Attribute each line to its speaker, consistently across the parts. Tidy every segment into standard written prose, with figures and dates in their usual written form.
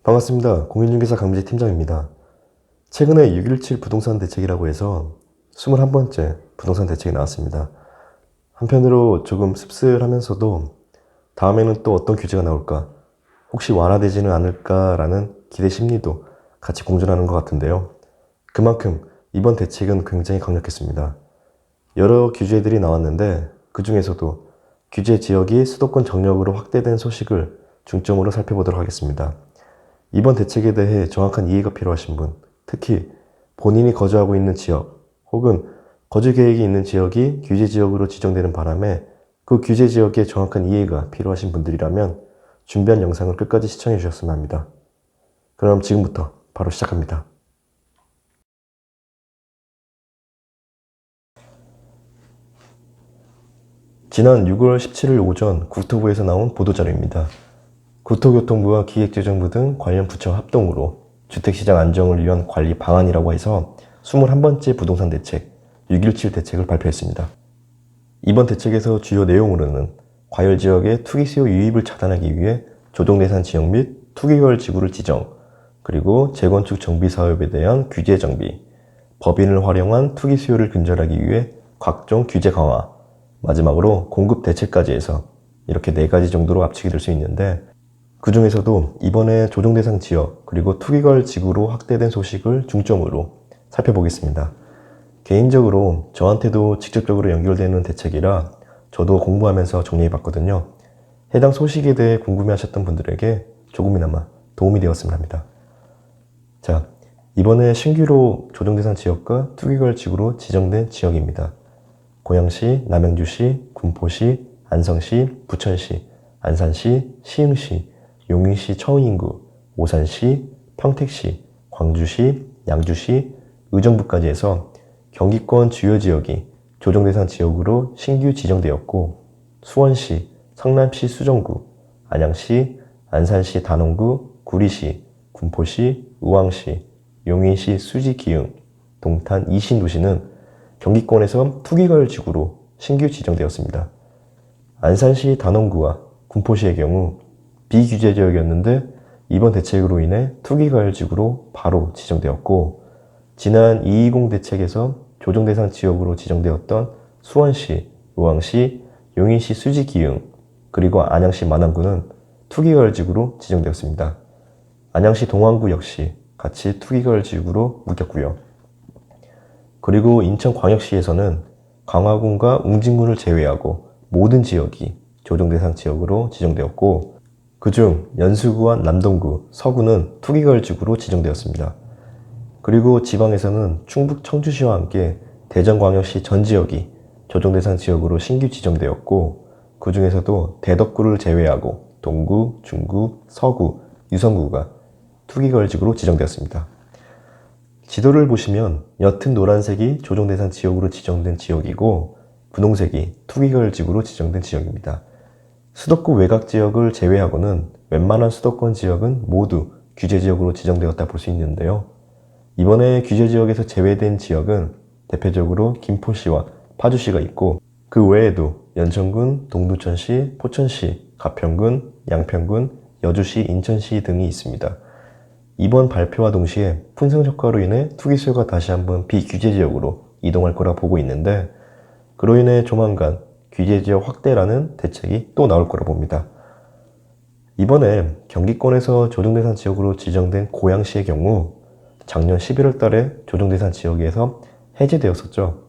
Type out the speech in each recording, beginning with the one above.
Speaker 1: 반갑습니다. 공인중개사 강미재 팀장입니다. 최근에 6.17 부동산 대책이라고 해서 21번째 부동산 대책이 나왔습니다. 한편으로 조금 씁쓸하면서도 다음에는 또 어떤 규제가 나올까, 혹시 완화되지는 않을까라는 기대 심리도 같이 공존하는 것 같은데요. 그만큼 이번 대책은 굉장히 강력했습니다. 여러 규제들이 나왔는데 그 중에서도 규제 지역이 수도권 전역으로 확대된 소식을 중점으로 살펴보도록 하겠습니다. 이번 대책에 대해 정확한 이해가 필요하신 분, 특히 본인이 거주하고 있는 지역 혹은 거주 계획이 있는 지역이 규제 지역으로 지정되는 바람에 그 규제 지역의 정확한 이해가 필요하신 분들이라면 준비한 영상을 끝까지 시청해 주셨으면 합니다. 그럼 지금부터 바로 시작합니다. 지난 6월 17일 오전 국토부에서 나온 보도자료입니다. 국토교통부와 기획재정부 등 관련 부처 합동으로 주택시장 안정을 위한 관리 방안이라고 해서 21번째 부동산 대책, 6.17 대책을 발표했습니다. 이번 대책에서 주요 내용으로는 과열지역의 투기수요 유입을 차단하기 위해 조정대상 지역 및 투기과열 지구를 지정, 그리고 재건축 정비 사업에 대한 규제 정비, 법인을 활용한 투기수요를 근절하기 위해 각종 규제 강화, 마지막으로 공급 대책까지 해서 이렇게 4가지 정도로 압축이 될 수 있는데, 그 중에서도 이번에 조정대상 지역 그리고 투기과열 지구로 확대된 소식을 중점으로 살펴보겠습니다. 개인적으로 저한테도 직접적으로 연결되는 대책이라 저도 공부하면서 정리해봤거든요. 해당 소식에 대해 궁금해하셨던 분들에게 조금이나마 도움이 되었으면 합니다. 자, 이번에 신규로 조정대상 지역과 투기과열 지구로 지정된 지역입니다. 고양시, 남양주시, 군포시, 안성시, 부천시, 안산시, 시흥시, 용인시 처인구, 오산시, 평택시, 광주시, 양주시, 의정부까지 해서 경기권 주요 지역이 조정대상 지역으로 신규 지정되었고, 수원시, 성남시 수정구, 안양시, 안산시 단원구, 구리시, 군포시, 의왕시, 용인시 수지기흥, 동탄 이신도시는 경기권에서 투기과열 지구로 신규 지정되었습니다. 안산시 단원구와 군포시의 경우 비규제 지역이었는데 이번 대책으로 인해 투기과열 지구로 바로 지정되었고, 지난 220 대책에서 조정대상 지역으로 지정되었던 수원시, 의왕시, 용인시 수지기흥, 그리고 안양시 만안구는 투기과열 지구로 지정되었습니다. 안양시 동안구 역시 같이 투기과열 지구로 묶였고요. 그리고 인천광역시에서는 강화군과 웅진군을 제외하고 모든 지역이 조정대상 지역으로 지정되었고, 그중 연수구와 남동구, 서구는 투기과열 지구로 지정되었습니다. 그리고 지방에서는 충북 청주시와 함께 대전광역시 전 지역이 조정대상 지역으로 신규 지정되었고, 그 중에서도 대덕구를 제외하고 동구, 중구, 서구, 유성구가 투기과열 지구로 지정되었습니다. 지도를 보시면 옅은 노란색이 조정대상 지역으로 지정된 지역이고, 분홍색이 투기과열 지구로 지정된 지역입니다. 수도권 외곽 지역을 제외하고는 웬만한 수도권 지역은 모두 규제 지역으로 지정되었다 볼 수 있는데요. 이번에 규제 지역에서 제외된 지역은 대표적으로 김포시와 파주시가 있고, 그 외에도 연천군, 동두천시, 포천시, 가평군, 양평군, 여주시, 인천시 등이 있습니다. 이번 발표와 동시에 분산 효과로 인해 투기 수요가 다시 한번 비규제 지역으로 이동할 거라 보고 있는데, 그로 인해 조만간 규제 지역 확대라는 대책이 또 나올 거라 봅니다. 이번에 경기권에서 조정대상 지역으로 지정된 고양시의 경우 작년 11월 달에 조정대상 지역에서 해제되었었죠.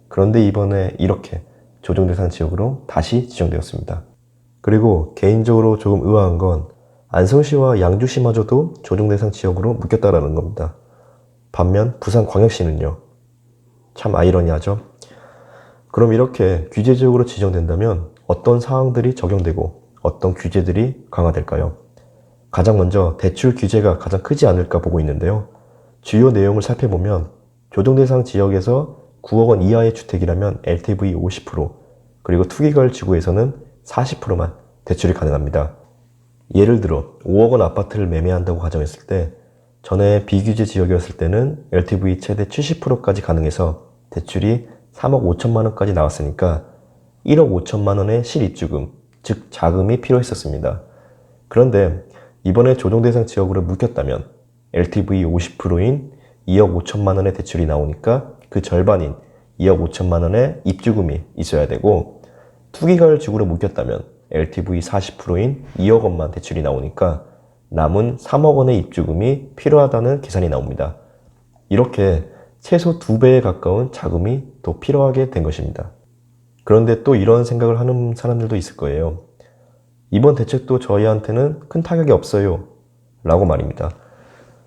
Speaker 1: 그런데 이번에 이렇게 조정대상 지역으로 다시 지정되었습니다. 그리고 개인적으로 조금 의아한 건 안성시와 양주시마저도 조정대상 지역으로 묶였다라는 겁니다. 반면 부산광역시는요. 참 아이러니하죠. 그럼 이렇게 규제 지역으로 지정된다면 어떤 사항들이 적용되고 어떤 규제들이 강화될까요? 가장 먼저 대출 규제가 가장 크지 않을까 보고 있는데요. 주요 내용을 살펴보면 조정대상 지역에서 9억 원 이하의 주택이라면 LTV 50%, 그리고 투기과열 지구에서는 40%만 대출이 가능합니다. 예를 들어 5억 원 아파트를 매매한다고 가정했을 때 전에 비규제 지역이었을 때는 LTV 최대 70%까지 가능해서 대출이 3억 5천만 원까지 나왔으니까 1억 5천만 원의 실입주금, 즉 자금이 필요했었습니다. 그런데 이번에 조정대상 지역으로 묶였다면 LTV 50%인 2억 5천만 원의 대출이 나오니까 그 절반인 2억 5천만 원의 입주금이 있어야 되고, 투기가율 지구로 묶였다면 LTV 40%인 2억 원만 대출이 나오니까 남은 3억 원의 입주금이 필요하다는 계산이 나옵니다. 이렇게 최소 2배에 가까운 자금이 더 필요하게 된 것입니다. 그런데 또 이런 생각을 하는 사람들도 있을 거예요. 이번 대책도 저희한테는 큰 타격이 없어요 라고 말입니다.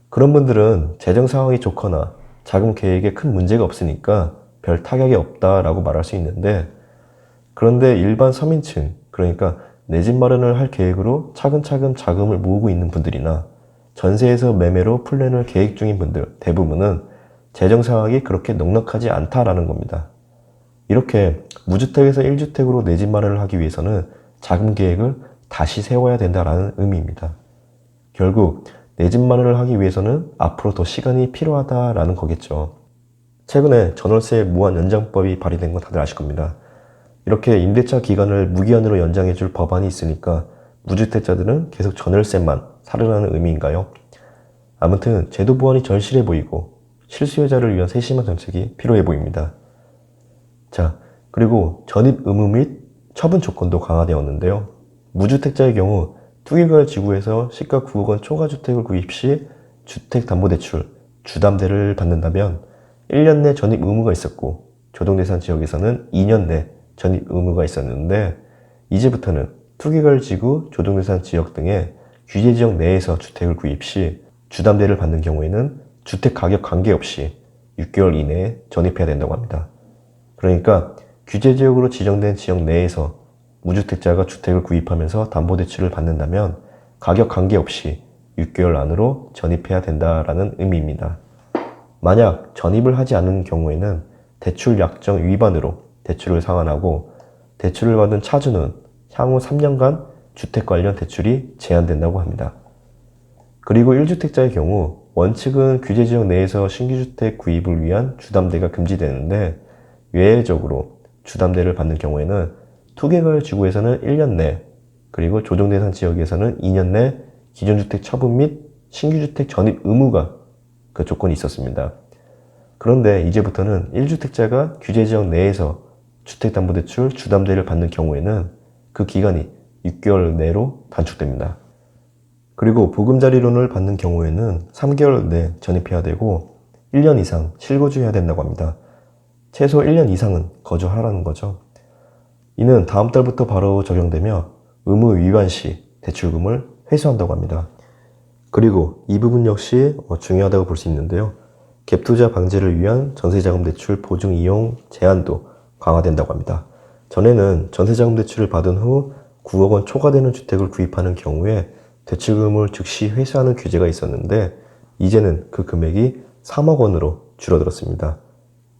Speaker 1: 그런 분들은 재정 상황이 좋거나 자금 계획에 큰 문제가 없으니까 별 타격이 없다라고 말할 수 있는데, 그런데 일반 서민층, 그러니까 내 집 마련을 할 계획으로 차근차근 자금을 모으고 있는 분들이나 전세에서 매매로 플랜을 계획 중인 분들 대부분은 재정 상황이 그렇게 넉넉하지 않다라는 겁니다. 이렇게 무주택에서 1주택으로 내 집 마련을 하기 위해서는 자금 계획을 다시 세워야 된다라는 의미입니다. 결국 내 집 마련을 하기 위해서는 앞으로 더 시간이 필요하다라는 거겠죠. 최근에 전월세 무한 연장법이 발의된 건 다들 아실 겁니다. 이렇게 임대차 기간을 무기한으로 연장해줄 법안이 있으니까 무주택자들은 계속 전월세만 살으라는 의미인가요? 아무튼 제도 보완이 절실해 보이고 실수요자를 위한 세심한 정책이 필요해 보입니다. 자, 그리고 전입 의무 및 처분 조건도 강화되었는데요. 무주택자의 경우 투기가율 지구에서 시가 9억 원 초과주택을 구입 시 주택담보대출, 주담대를 받는다면 1년 내 전입 의무가 있었고, 조정대상 지역에서는 2년 내 전입 의무가 있었는데, 이제부터는 투기가율 지구, 조정대상 지역 등의 규제지역 내에서 주택을 구입 시 주담대를 받는 경우에는 주택가격 관계없이 6개월 이내에 전입해야 된다고 합니다. 그러니까 규제지역으로 지정된 지역 내에서 무주택자가 주택을 구입하면서 담보대출을 받는다면 가격 관계없이 6개월 안으로 전입해야 된다라는 의미입니다. 만약 전입을 하지 않은 경우에는 대출 약정 위반으로 대출을 상환하고, 대출을 받은 차주는 향후 3년간 주택 관련 대출이 제한된다고 합니다. 그리고 1주택자의 경우 원칙은 규제지역 내에서 신규주택 구입을 위한 주담대가 금지되는데, 외외적으로 주담대를 받는 경우에는 투기가율 지구에서는 1년 내, 그리고 조정대상 지역에서는 2년 내 기존 주택 처분 및 신규주택 전입 의무가 그 조건이 있었습니다. 그런데 이제부터는 1주택자가 규제지역 내에서 주택담보대출 주담대를 받는 경우에는 그 기간이 6개월 내로 단축됩니다. 그리고 보금자리론을 받는 경우에는 3개월 내 전입해야 되고 1년 이상 실거주해야 된다고 합니다. 최소 1년 이상은 거주하라는 거죠. 이는 다음 달부터 바로 적용되며 의무 위반 시 대출금을 회수한다고 합니다. 그리고 이 부분 역시 중요하다고 볼 수 있는데요. 갭투자 방지를 위한 전세자금 대출 보증 이용 제한도 강화된다고 합니다. 전에는 전세자금 대출을 받은 후 9억 원 초과되는 주택을 구입하는 경우에 대출금을 즉시 회수하는 규제가 있었는데, 이제는 그 금액이 3억 원으로 줄어들었습니다.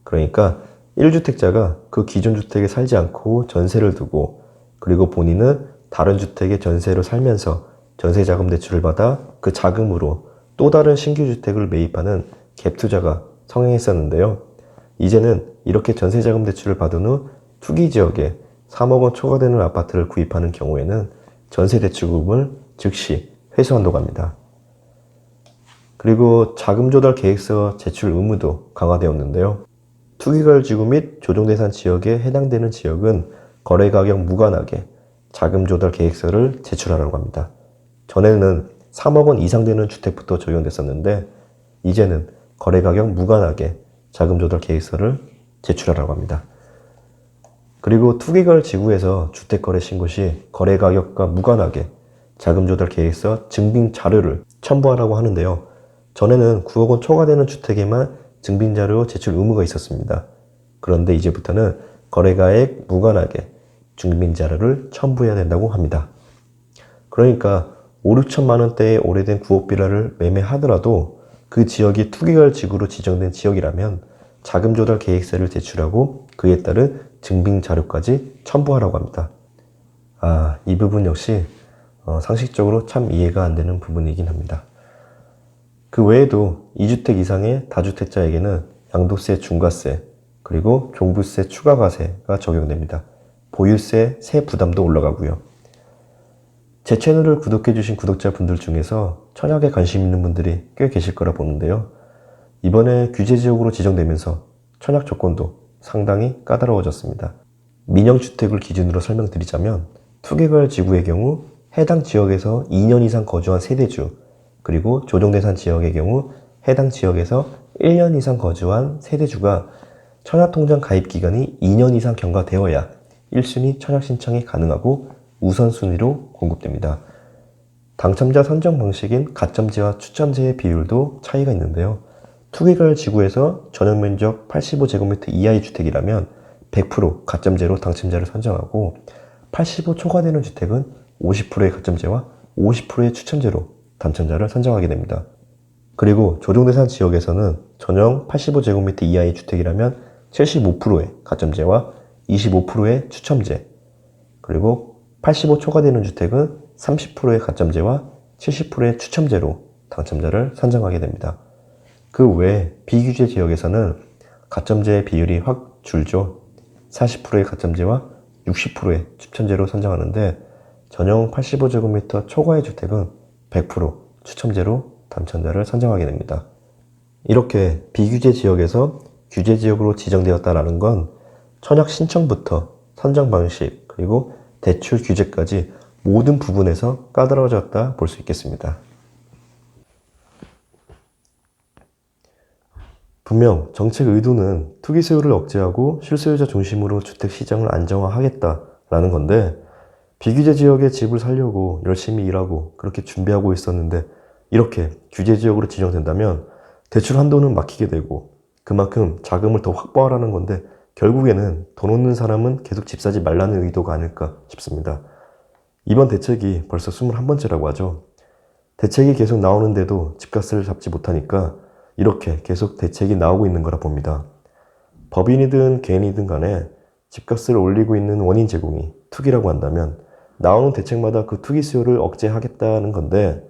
Speaker 1: 그러니까 1주택자가 그 기존 주택에 살지 않고 전세를 두고, 그리고 본인은 다른 주택에 전세로 살면서 전세자금 대출을 받아 그 자금으로 또 다른 신규 주택을 매입하는 갭투자가 성행했었는데요. 이제는 이렇게 전세자금 대출을 받은 후 투기지역에 3억 원 초과되는 아파트를 구입하는 경우에는 전세대출금을 즉시 회수한다고 합니다. 그리고 자금조달 계획서 제출 의무도 강화되었는데요. 투기가율 지구 및 조정대상 지역에 해당되는 지역은 거래가격 무관하게 자금조달 계획서를 제출하라고 합니다. 전에는 3억 원 이상 되는 주택부터 적용됐었는데, 이제는 거래가격 무관하게 자금조달 계획서를 제출하라고 합니다. 그리고 투기가율 지구에서 주택거래 신고 시 거래가격과 무관하게 자금조달 계획서 증빙 자료를 첨부하라고 하는데요. 전에는 9억 원 초과되는 주택에만 증빙자료 제출 의무가 있었습니다. 그런데 이제부터는 거래가액 무관하게 증빙자료를 첨부해야 된다고 합니다. 그러니까 5, 6천만 원대의 오래된 9억 빌라를 매매하더라도 그 지역이 투기가율 지구로 지정된 지역이라면 자금조달 계획서를 제출하고 그에 따른 증빙자료까지 첨부하라고 합니다. 이 부분 역시 상식적으로 참 이해가 안 되는 부분이긴 합니다. 그 외에도 2주택 이상의 다주택자에게는 양도세 중과세, 그리고 종부세 추가과세가 적용됩니다. 보유세 세 부담도 올라가고요. 제 채널을 구독해주신 구독자분들 중에서 청약에 관심 있는 분들이 꽤 계실 거라 보는데요. 이번에 규제지역으로 지정되면서 청약 조건도 상당히 까다로워졌습니다. 민영주택을 기준으로 설명드리자면 투개발 지구의 경우 해당 지역에서 2년 이상 거주한 세대주, 그리고 조정대상 지역의 경우 해당 지역에서 1년 이상 거주한 세대주가 청약통장 가입 기간이 2년 이상 경과되어야 1순위 청약 신청이 가능하고 우선순위로 공급됩니다. 당첨자 선정 방식인 가점제와 추첨제의 비율도 차이가 있는데요. 투개발 지구에서 전용 면적 85제곱미터 이하의 주택이라면 100% 가점제로 당첨자를 선정하고 85 초과되는 주택은 50%의 가점제와 50%의 추첨제로 당첨자를 선정하게 됩니다. 그리고 조정대상 지역에서는 전용 85제곱미터 이하의 주택이라면 75%의 가점제와 25%의 추첨제, 그리고 85 초과되는 주택은 30%의 가점제와 70%의 추첨제로 당첨자를 선정하게 됩니다. 그 외에 비규제 지역에서는 가점제의 비율이 확 줄죠. 40%의 가점제와 60%의 추첨제로 선정하는데 전용 85제곱미터 초과의 주택은 100% 추첨제로 당첨자를 선정하게 됩니다. 이렇게 비규제 지역에서 규제 지역으로 지정되었다는 건 청약 신청부터 선정 방식 그리고 대출 규제까지 모든 부분에서 까다로워졌다 볼 수 있겠습니다. 분명 정책 의도는 투기 수요를 억제하고 실소유자 중심으로 주택 시장을 안정화하겠다라는 건데 비규제 지역에 집을 살려고 열심히 일하고 그렇게 준비하고 있었는데 이렇게 규제 지역으로 지정된다면 대출 한도는 막히게 되고 그만큼 자금을 더 확보하라는 건데 결국에는 돈 없는 사람은 계속 집 사지 말라는 의도가 아닐까 싶습니다. 이번 대책이 벌써 21번째라고 하죠. 대책이 계속 나오는데도 집값을 잡지 못하니까 이렇게 계속 대책이 나오고 있는 거라 봅니다. 법인이든 개인이든 간에 집값을 올리고 있는 원인 제공이 투기라고 한다면 나오는 대책마다 그 투기 수요를 억제하겠다는 건데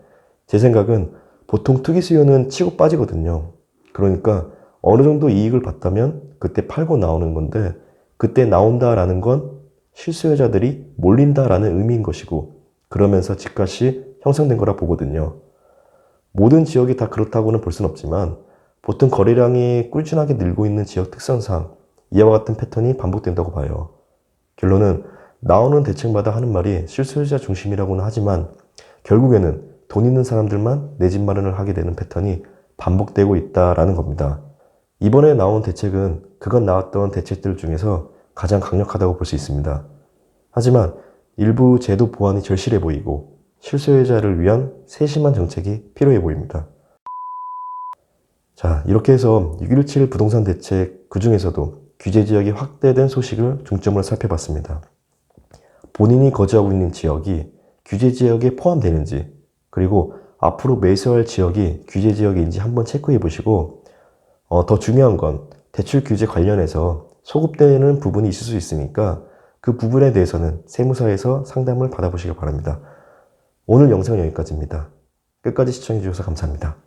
Speaker 1: 제 생각은 보통 투기 수요는 치고 빠지거든요. 그러니까 어느 정도 이익을 봤다면 그때 팔고 나오는 건데 그때 나온다라는 건 실수요자들이 몰린다라는 의미인 것이고 그러면서 집값이 형성된 거라 보거든요. 모든 지역이 다 그렇다고는 볼 수는 없지만 보통 거래량이 꾸준하게 늘고 있는 지역 특성상 이와 같은 패턴이 반복된다고 봐요. 결론은 나오는 대책마다 하는 말이 실수요자 중심이라고는 하지만 결국에는 돈 있는 사람들만 내 집 마련을 하게 되는 패턴이 반복되고 있다라는 겁니다. 이번에 나온 대책은 그간 나왔던 대책들 중에서 가장 강력하다고 볼 수 있습니다. 하지만 일부 제도 보완이 절실해 보이고 실수요자를 위한 세심한 정책이 필요해 보입니다. 자, 이렇게 해서 6.17 부동산 대책 그 중에서도 규제 지역이 확대된 소식을 중점으로 살펴봤습니다. 본인이 거주하고 있는 지역이 규제 지역에 포함되는지 그리고 앞으로 매수할 지역이 규제 지역인지 한번 체크해 보시고 더 중요한 건 대출 규제 관련해서 소급되는 부분이 있을 수 있으니까 그 부분에 대해서는 세무사에서 상담을 받아보시기 바랍니다. 오늘 영상은 여기까지입니다. 끝까지 시청해 주셔서 감사합니다.